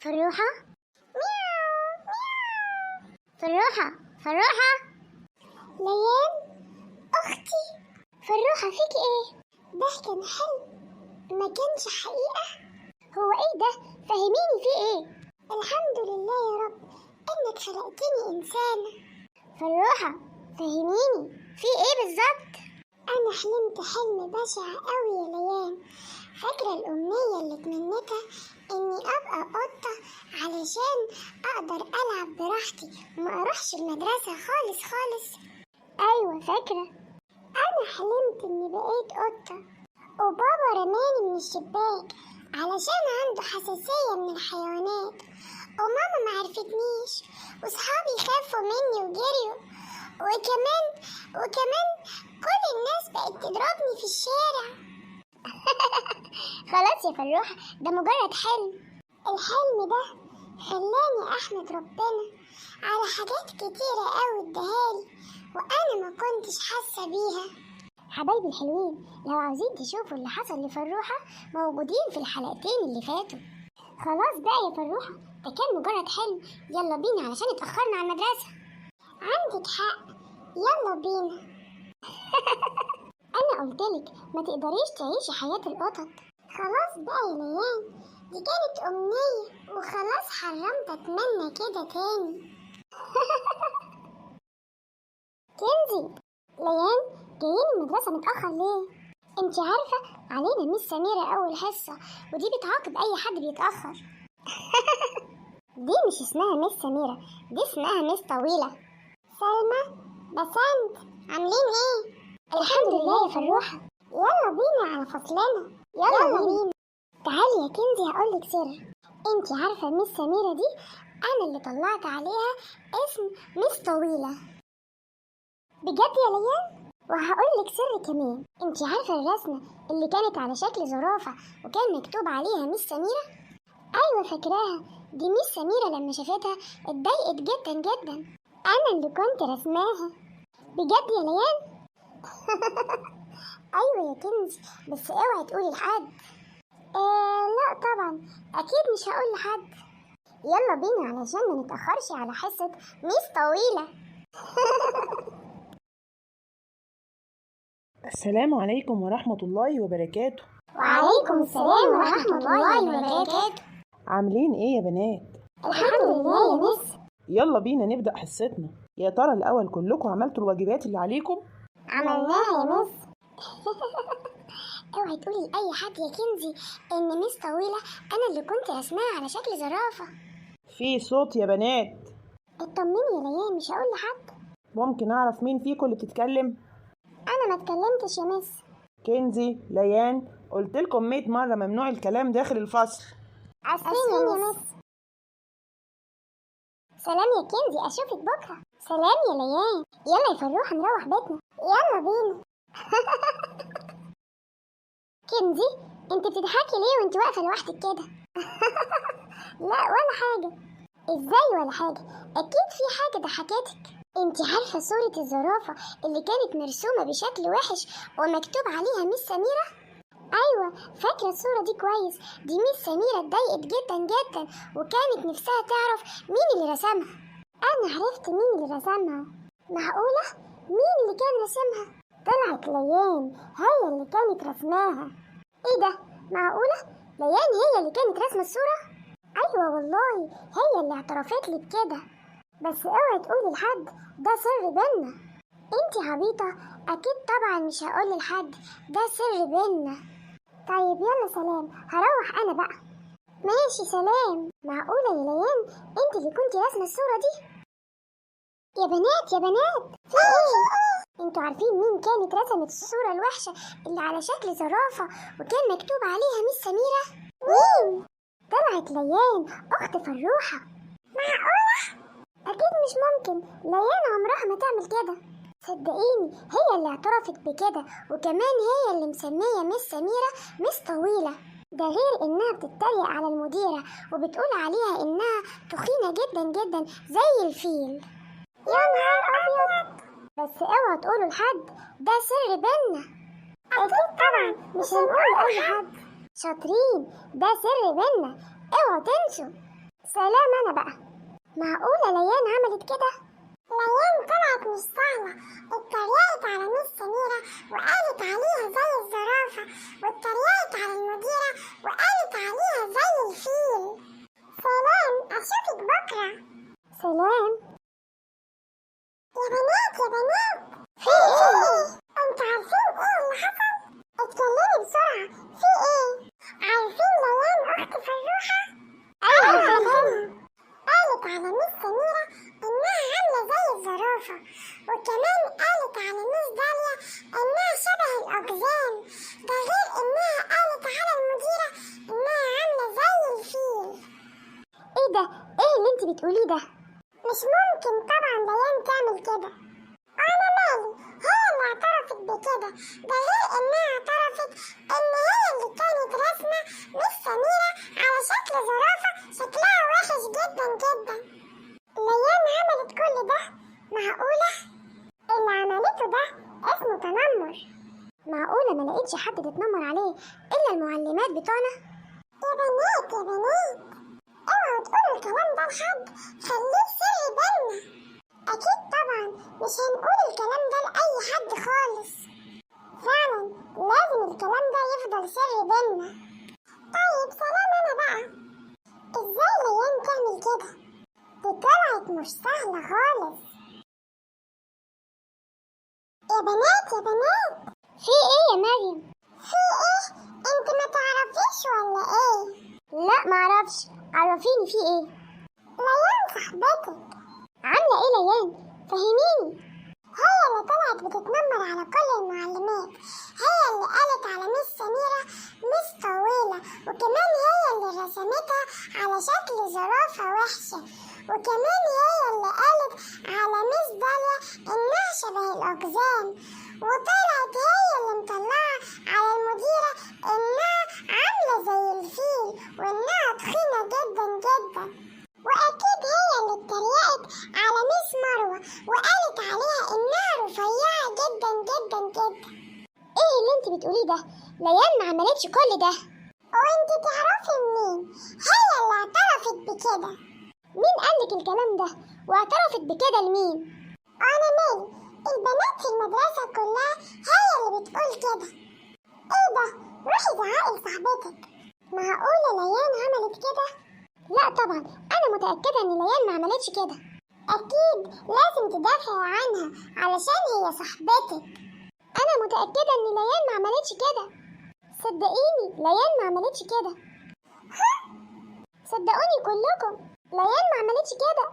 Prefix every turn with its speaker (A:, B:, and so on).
A: فروحة. مياو مياو. فروحة فروحة. ليان أختي. فروحة فيك إيه؟ ده كان حلم ما كانش حقيقة. هو إيه ده؟ فهميني فيه إيه؟ الحمد لله يا رب إنك خلقتني إنسانة. فروحة فهميني فيه إيه بالظبط؟ أنا حلمت حلم بشع أوي يا ليان. فاكرة الأمنية اللي اتمنيتها إني أبقى قطة علشان أقدر ألعب براحتي وما أروحش المدرسة خالص خالص. أيوة فاكرة. أنا حلمت إني بقيت قطة وبابا رماني من الشباك علشان عنده حساسية من الحيوانات، وماما معرفتنيش وصحابي خافوا مني وجريوا، وكمان كل الناس بقت تضربني في الشارع. خلاص يا فروحة، ده مجرد حلم. الحلم ده خلاني أحمد ربنا على حاجات كتيرة أوي اداهالي وأنا ما كنتش حاسة بيها. حبايبي الحلوين، لو عاوزين تشوفوا اللي حصل لفروحة موجودين في الحلقتين اللي فاتوا. خلاص بقى يا فروحة، ده كان مجرد حلم، يلا بينا علشان اتأخرنا على المدرسة. عندك حق، يلا بينا. أنا قلتلك ما تقدريش تعيشي حياة القطط. خلاص بقى يا ليان، دي كانت أمنية وخلاص حرمت أتمنى كده تاني. كنزي، ليان جايين المدرسة متأخر ليه؟ انتي عارفة علينا ميس سميرة أول حصة ودي بتعاقب أي حد بيتأخر. دي مش اسمها ميس سميرة، دي اسمها ميس طويلة. سلمى، بسنت، عاملين ايه؟ الحمد لله يا فروحة. يلا بينا على فصلنا. يلا بينا. تعالي يا كنزي هقولك سر. انتي عارفة ميس سميرة دي أنا اللي طلعت عليها اسم ميس طويلة. بجد يا ليان؟ وهقولك سر كمان، انتي عارفة الرسمة اللي كانت على شكل زرافة وكان مكتوب عليها ميس سميرة؟ أيوة فاكراها، دي ميس سميرة لما شافتها اتضايقت جدا جدا. أنا اللي كنت رسماها. بجد يا ليان؟ أيوة يا كنزي، بس اوعي تقولي لحد. لا طبعا، أكيد مش هقول لحد. يلا بينا علشان ما نتأخرش على حصة ميس طويلة.
B: السلام عليكم ورحمة الله وبركاته.
A: وعليكم السلام ورحمة الله وبركاته.
B: عاملين ايه يا بنات؟
A: الحمد لله يا مس.
B: يلا بينا نبدأ حصتنا. يا ترى الأول كلكم عملتوا الواجبات اللي عليكم؟
A: عملناها يا مس. اوعي تقولي لأي حد يا كنزي إن ميس طويلة أنا اللي كنت رسمها على شكل زرافة.
B: في صوت يا بنات.
A: اطمني يا ليان، مش هقول لحد.
B: ممكن أعرف مين فيكم اللي بتتكلم؟
A: أنا ما اتكلمتش يا مس.
B: كنزي، ليان، قلتلكم 100 مرة ممنوع الكلام داخل الفصل.
A: عسين يا مس. سلام يا كنزي، أشوفك بكرة. سلام يا ليان. يلا يا فروحة نروح بيتنا. يلا بينا. كنزي، انت بتضحكي ليه وانت واقفة لوحدك كده؟ لا ولا حاجة. ازاي ولا حاجة؟ أكيد في حاجة ضحكتك. انت عارفة صورة الزرافة اللي كانت مرسومة بشكل وحش ومكتوب عليها ميس سميرة؟ أيوة فاكرة الصورة دي كويس. دي ميس سميرة اتضايقت جدا جدا وكانت نفسها تعرف مين اللي رسمها. أنا عرفت مين اللي رسمها. معقولة؟ مين اللي كان رسمها؟ طلعت ليان هي اللي كانت رسماها. ايه ده؟ معقولة؟ ليان هي اللي كانت رسمة الصورة؟ أيوة والله هي اللي اعترفت لي بكده. بس اوعي تقولي لحد، ده سر بينا. انتي عبيطة، أكيد طبعا مش هقول لحد، ده سر بينا. طيب يلا سلام، هروح أنا بقى. ماشي سلام. معقولة يا ليان انت اللي كنتي راسمة الصورة دي؟ يا بنات يا بنات، في ايه؟ انتوا عارفين مين كانت رسمت الصورة الوحشة اللي على شكل زرافة وكان مكتوب عليها ميس سميرة؟ مين؟ طلعت ليان أخت فروحة. معقولة؟ أكيد مش ممكن، ليان عمرها ما تعمل كده. صدقيني هي اللي اعترفت بكده، وكمان هي اللي مسمية ميس سميرة ميس طويلة. ده غير انها بتتريق على المديرة وبتقول عليها انها تخينة جدا جدا زي الفيل. يا نهار ابيض. بس اوعوا تقولوا لحد، ده سر بينا. اكيد طبعا مش هنقول لاي حد. شاطرين، ده سر بينا، اوعوا تنسوا. سلام أنا بقى. معقولة ليان عملت كده؟ ليان طلعت مش سهلة، اتريقت على ميس سميرة وقالت عليها زي الزرافة، واتريقت على المديرة وقالت عليها زي الفيل. سلام، أشوفك بكرة. سلام. يا بنات يا بنات، في ايه؟ انتوا عارفين ايه اللي حصل؟ اتكلمي بسرعة، في ايه؟ عارفين ليان أخت فروحة؟ أيوة عارفينها. قالت على ميس سميرة إنها عاملة زي الزرافة، وكمان قالت على ميس داليا إنها شبه الأقزام، ده غير إنها قالت على المديرة إنها عاملة زي الفيل. إيه ده؟ إيه اللي أنت بتقوليه ده؟ مش ممكن طبعا ليان تعمل كده. أنا مالي، هي اللي اعترفت بكده، ده غير إنها اعترفت إن هي اللي كانت راسمة ميس سميرة على شكل زرافة شكلها وحش جدا جدا. ليان عملت كل ده؟ معقولة؟ اللي عملته ده اسمه تنمر. معقولة ما لقيتش حد تتنمر عليه إلا المعلمات بتوعنا؟ يا بنات يا بنات، اوعوا تقولوا الكلام ده لحد، خليه سر بينا. أكيد طبعا مش هنقول الكلام ده لأي حد خالص، فعلا لازم الكلام ده يفضل سر بينا. طيب سلام أنا بقى، ازاي ليان تعمل كده؟ دي طلعت مش سهلة خالص. يا بنات يا بنات، في ايه يا مريم؟ في ايه؟ انت ما تعرفيش ولا ايه؟ لا معرفش، عرفيني في ايه؟ ليان صاحبتك. عاملة ايه ليان؟ فهميني. هي اللي طلعت بتتنمر على كل المعلمات، هي اللي قالت على ميس سميرة ميس طويلة، وكمان هي اللي رسمتها على شكل زرافة وحشة، وكمان هي اللي قالت على ميس داليا إنها شبه الأقزام، وطلعت هي اللي مطلعة على المديرة إنها عاملة زي الفيل وإنها تخينة جدا جدا، وأكيد هي اللي اتريقت على ميس مروة وقالت عليها إنها رفيعة جدا جدا جدا. إيه اللي أنت بتقوليه ده؟ ليان ما عملتش كل ده. وأنت تعرفي منين؟ هي اللي اعترفت بكده. مين قالك الكلام ده؟ واعترفت بكده لمين؟ أنا مالي، البنات في المدرسة كلها هي اللي بتقول كده. إيه ده؟ روحي زعقي لصاحبتك. معقولة ليان عملت كده؟ لا طبعا، أنا متأكدة إن ليان ما عملتش كده. أكيد لازم تدافعي عنها علشان هي صاحبتك. أنا متأكدة إن ليان ما عملتش كده. صدقيني ليان ما عملتش كده. صدقوني كلكم، ليان ما عملتش كده.